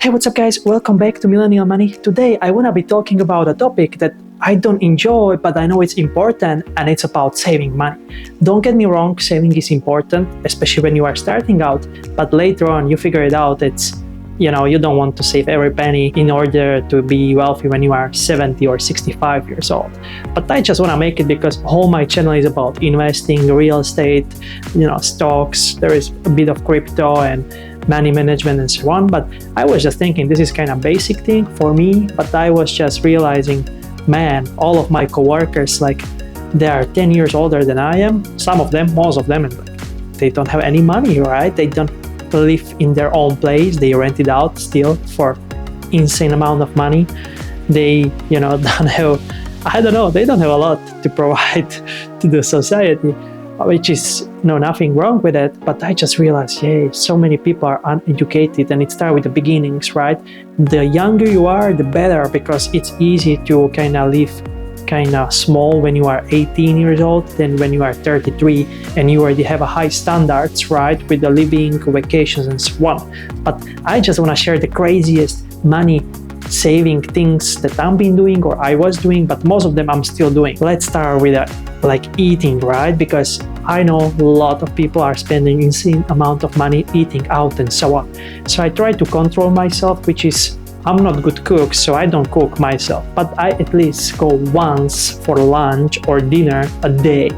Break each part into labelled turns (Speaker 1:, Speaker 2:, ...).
Speaker 1: Hey, what's up guys? Welcome back to Millennial Money. Today I want to be talking about a topic that I don't enjoy, but I know it's important, and it's about saving money. Don't get me wrong, saving is important, especially when you are starting out, but later on you figure it out, you don't want to save every penny in order to be wealthy when you are 70 or 65 years old. But I just want to make it because whole my channel is about investing, real estate, stocks, there is a bit of crypto and money management and so on. But I was just thinking this is kind of basic thing for me, but I was just realizing, man, all of my coworkers, they are 10 years older than I am. Some of them, most of them, and they don't have any money, right? They don't live in their own place. They rent it out still for insane amount of money. They, don't have, they don't have a lot to provide to the society, which is nothing wrong with it. But I just realized, so many people are uneducated, and it starts with the beginnings, right? The younger you are, the better, because it's easy to kind of live kind of small when you are 18 years old than when you are 33 and you already have a high standards, right, with the living, vacations and so on. But I just want to share the craziest money saving things that I've been doing or I was doing, but most of them I'm still doing. Let's start with eating, right? Because I know a lot of people are spending insane amount of money eating out and so on. So I try to control myself, which is I'm not a good cook, so I don't cook myself, but I at least go once for lunch or dinner a day,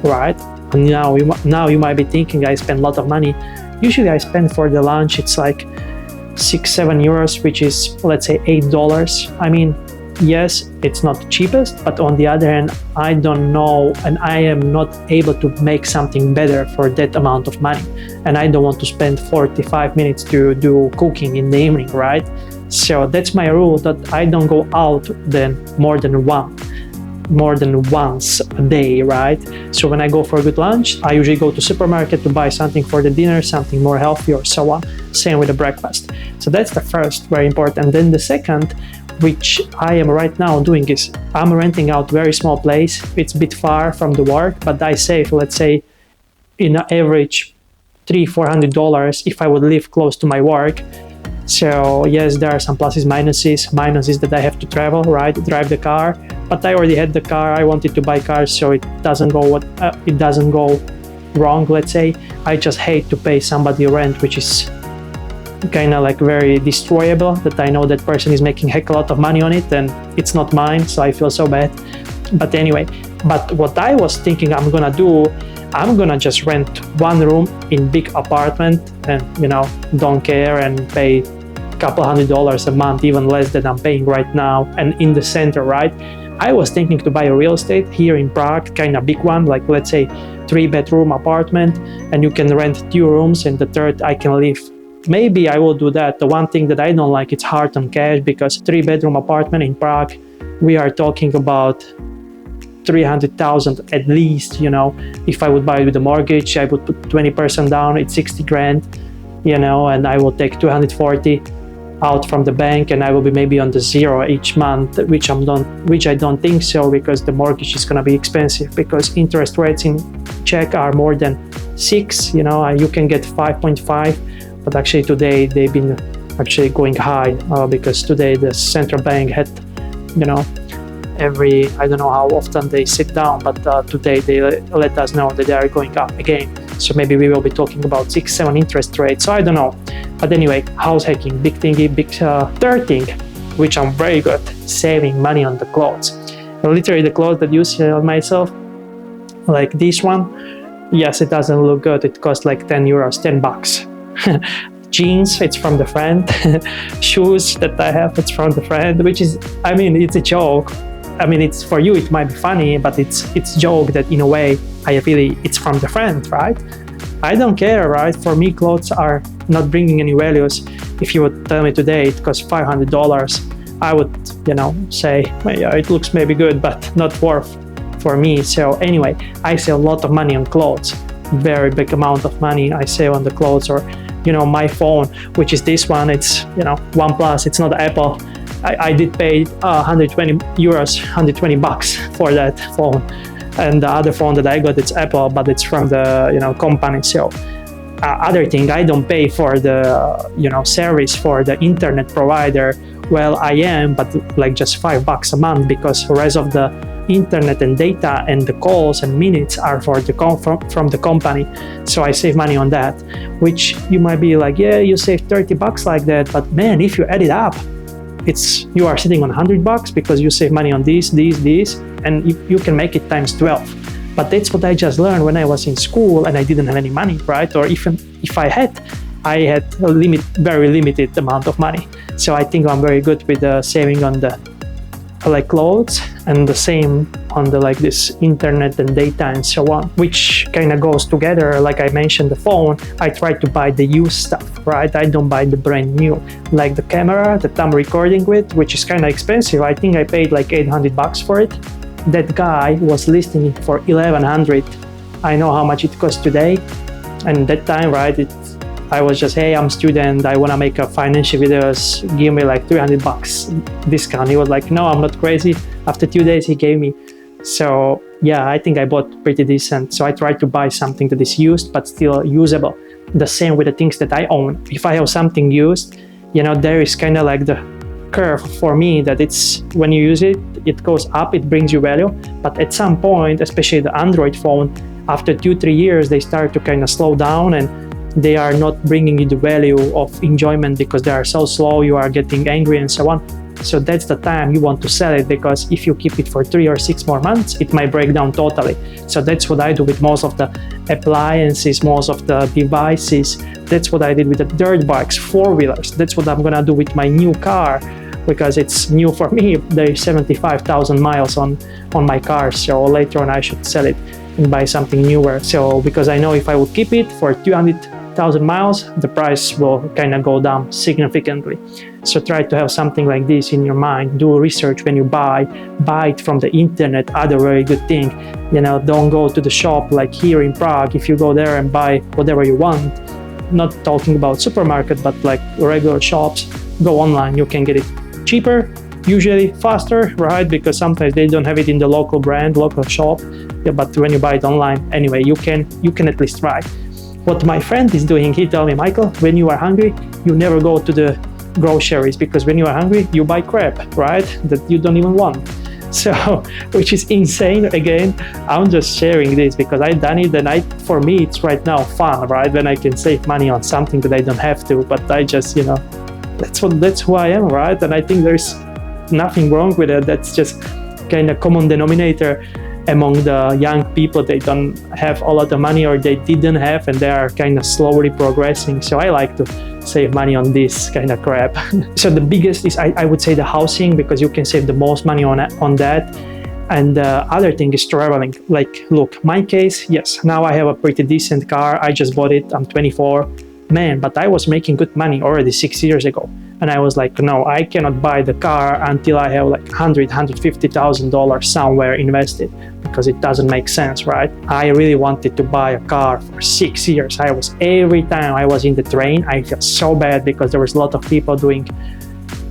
Speaker 1: right? And now you might be thinking I spend a lot of money. Usually I spend for the lunch, it's like 6-7 euros, which is, let's say, $8. I mean, yes, it's not the cheapest, but on the other hand, I don't know, and I am not able to make something better for that amount of money. And I don't want to spend 45 minutes to do cooking in the evening, right? So that's my rule, that I don't go out more than once a day, right? So when I go for a good lunch, I usually go to supermarket to buy something for the dinner, something more healthy or so on. Same with the breakfast. So that's the first, very important. And then the second, which I am right now doing, is I'm renting out very small place. It's a bit far from the work, but I save, let's say, in an average $300-400 if I would live close to my work. So yes, there are some pluses, minuses that I have to travel, right, drive the car, but I already had the car. I wanted to buy cars, so it doesn't go wrong, let's say. I just hate to pay somebody rent, which is kind of very destroyable, that I know that person is making heck a lot of money on it and it's not mine, so I feel so bad. But anyway, but what I was thinking I'm gonna do, I'm gonna just rent one room in big apartment and don't care and pay couple $100 a month, even less than I'm paying right now, and in the center, right? I was thinking to buy a real estate here in Prague, kind of big one, let's say 3-bedroom apartment, and you can rent 2 rooms and the third I can live. Maybe I will do that. The one thing that I don't like, it's hard on cash, because 3-bedroom apartment in Prague, we are talking about 300,000 at least. If I would buy it with a mortgage, I would put 20% down, it's 60 grand, and I will take 240 out from the bank, and I will be maybe on the zero each month, which I don't think so, because the mortgage is going to be expensive, because interest rates in Czech are more than 6. You can get 5.5, but actually today they've been actually going high, because today the central bank had, I don't know how often they sit down, but today they let us know that they are going up again. So maybe we will be talking about 6-7 interest rates. So I don't know. But anyway, house hacking, big thingy, third thing, which I'm very good, saving money on the clothes. Literally the clothes that you see on myself, like this one, yes, it doesn't look good. It costs like 10 euros, $10. Jeans, it's from the friend. Shoes that I have, it's from the friend, which is, it's a joke. It's for you, it might be funny, but it's joke that in a way, it's from the friend, right? I don't care, right? For me, clothes are not bringing any values. If you would tell me today it costs $500, I would, say, well, yeah, it looks maybe good, but not worth for me. So anyway, I save a lot of money on clothes, very big amount of money I save on the clothes. Or, my phone, which is this one, it's, OnePlus, it's not Apple. I did pay 120 euros, $120 for that phone. And the other phone that I got, it's Apple, but it's from the company. So Other thing, I don't pay for the service for the internet provider. Well, I am, but like just $5 a month, because the rest of the internet and data and the calls and minutes are for the from the company. So I save money on that, which you might be like, yeah, you save $30 like that, but man, if you add it up, you are sitting on $100 because you save money on these, and you can make it times 12. But that's what I just learned when I was in school and I didn't have any money, right? Or even if I had a very limited amount of money. So I think I'm very good with saving on the clothes, and the same on the this internet and data and so on, which kind of goes together. Like I mentioned, the phone, I try to buy the used stuff, right? I don't buy the brand new. Like the camera that I'm recording with, which is kind of expensive. I think I paid like $800 for it. That guy was listing it for $1,100. I know how much it costs today, and that time, right, I was just, hey, I'm a student, I want to make a financial videos, give me like $300 discount. He was like, no, I'm not crazy. After 2 days he gave me. So yeah, I think I bought pretty decent. So I tried to buy something that is used but still usable. The same with the things that I own. If I have something used, there is kind of like the curve for me that it's when you use it, it goes up, it brings you value. But at some point, especially the Android phone, after 2-3 years, they start to kind of slow down, and they are not bringing you the value of enjoyment because they are so slow, you are getting angry and so on. So that's the time you want to sell it, because if you keep it for 3 or 6 more months, it might break down totally. So that's what I do with most of the appliances, most of the devices. That's what I did with the dirt bikes, 4-wheelers. That's what I'm gonna do with my new car, because it's new for me. There's 75,000 miles on my car, so later on I should sell it and buy something newer. So because I know if I would keep it for 200,000 miles, the price will kind of go down significantly. So try to have something like this in your mind. Do research when you buy it from the internet. Other very good thing, don't go to the shop like here in Prague. If you go there and buy whatever you want, not talking about supermarket, but like regular shops, go online. You can get it cheaper, usually faster, right? Because sometimes they don't have it in the local brand, local shop. Yeah, but when you buy it online, anyway, you can at least try. What my friend is doing, he told me, Michael, when you are hungry, you never go to the groceries, because when you are hungry, you buy crap, right? That you don't even want. So, which is insane. Again, I'm just sharing this because I've done it, and for me, it's right now fun, right? When I can save money on something that I don't have to, but I just, that's who I am, right? And I think there's nothing wrong with it. That's just kind of common denominator among the young people. They don't have a lot of money, or they didn't have, and they are kind of slowly progressing. So I like to save money on this kind of crap. So the biggest is, I would say, the housing, because you can save the most money on that. And the other thing is traveling. Like, look, my case, yes, now I have a pretty decent car. I just bought it. I'm 24. Man, but I was making good money already 6 years ago. And I was like, no, I cannot buy the car until I have like $150,000 somewhere invested, because it doesn't make sense, right? I really wanted to buy a car for 6 years. Every time I was in the train, I felt so bad, because there was a lot of people doing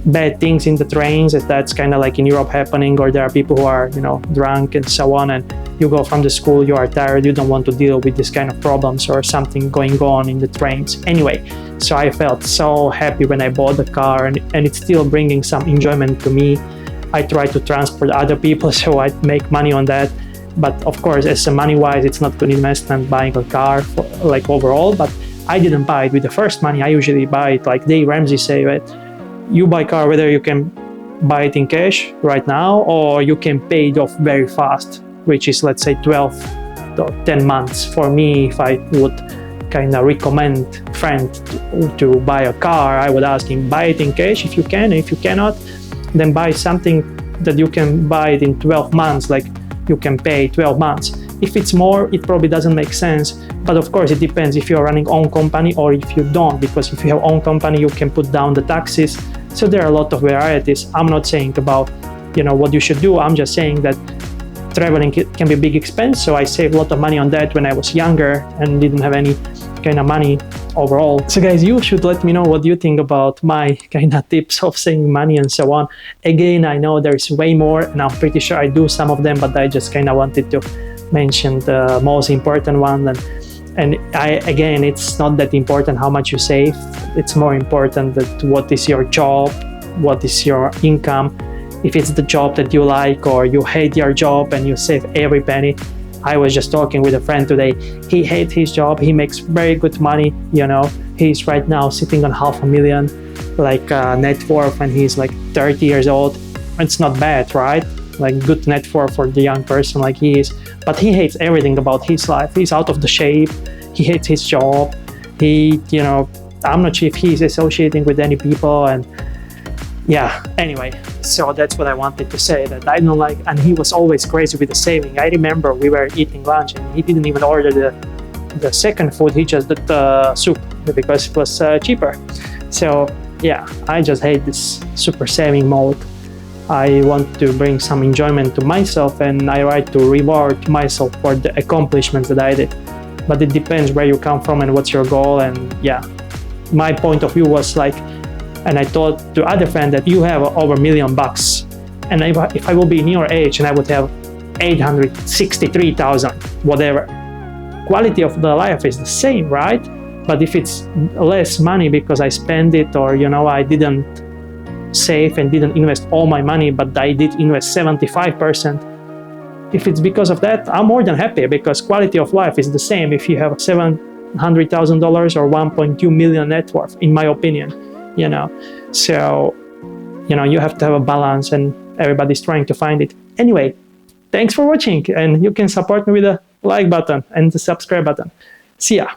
Speaker 1: bad things in the trains. That's kind of like in Europe happening, or there are people who are, drunk and so on, and you go from the school, you are tired, you don't want to deal with this kind of problems or something going on in the trains. Anyway, so I felt so happy when I bought the car, and it's still bringing some enjoyment to me. I try to transport other people, so I make money on that. But of course, as a money-wise, it's not good investment buying a car for, like, overall. But I didn't buy it with the first money. I usually buy it, like Dave Ramsey say, right? You buy a car whether you can buy it in cash right now, or you can pay it off very fast, which is, let's say, 12 to 10 months. For me, if I would kind of recommend a friend to buy a car, I would ask him, buy it in cash if you can. If you cannot, then buy something that you can buy it in 12 months, like you can pay 12 months. If it's more, it probably doesn't make sense. But of course, it depends if you're running own company or if you don't, because if you have own company, you can put down the taxes. So there are a lot of varieties. I'm not saying about, what you should do. I'm just saying that traveling can be a big expense. So I saved a lot of money on that when I was younger and didn't have any kind of money overall. So guys, you should let me know what you think about my kind of tips of saving money and so on. Again, I know there's way more, and I'm pretty sure I do some of them, but I just kind of wanted to mention the most important one. And And again, it's not that important how much you save. It's more important that what is your job, what is your income. If it's the job that you like, or you hate your job and you save every penny. I was just talking with a friend today. He hates his job. He makes very good money. He's right now sitting on $500,000 net worth, and he's like 30 years old. It's not bad, right? Like good net worth for the young person like he is. But he hates everything about his life. He's out of the shape. He hates his job. I'm not sure if he's associating with any people, and yeah, anyway, so that's what I wanted to say, that I don't like, and he was always crazy with the saving. I remember we were eating lunch and he didn't even order the second food, he just did the soup because it was cheaper. So yeah, I just hate this super saving mode. I want to bring some enjoyment to myself, and I like to reward myself for the accomplishments that I did. But it depends where you come from and what's your goal. And yeah, my point of view was like, and I told to other friend that you have over $1 million, and if I will be in your age and I would have 863,000, whatever, quality of the life is the same, right? But if it's less money because I spend it, or I didn't save and didn't invest all my money, but I did invest 75%. If it's because of that, I'm more than happy, because quality of life is the same if you have $700,000 or 1.2 million net worth, in my opinion. So you have to have a balance, and everybody's trying to find it. Anyway, thanks for watching, and you can support me with a like button and the subscribe button. See ya.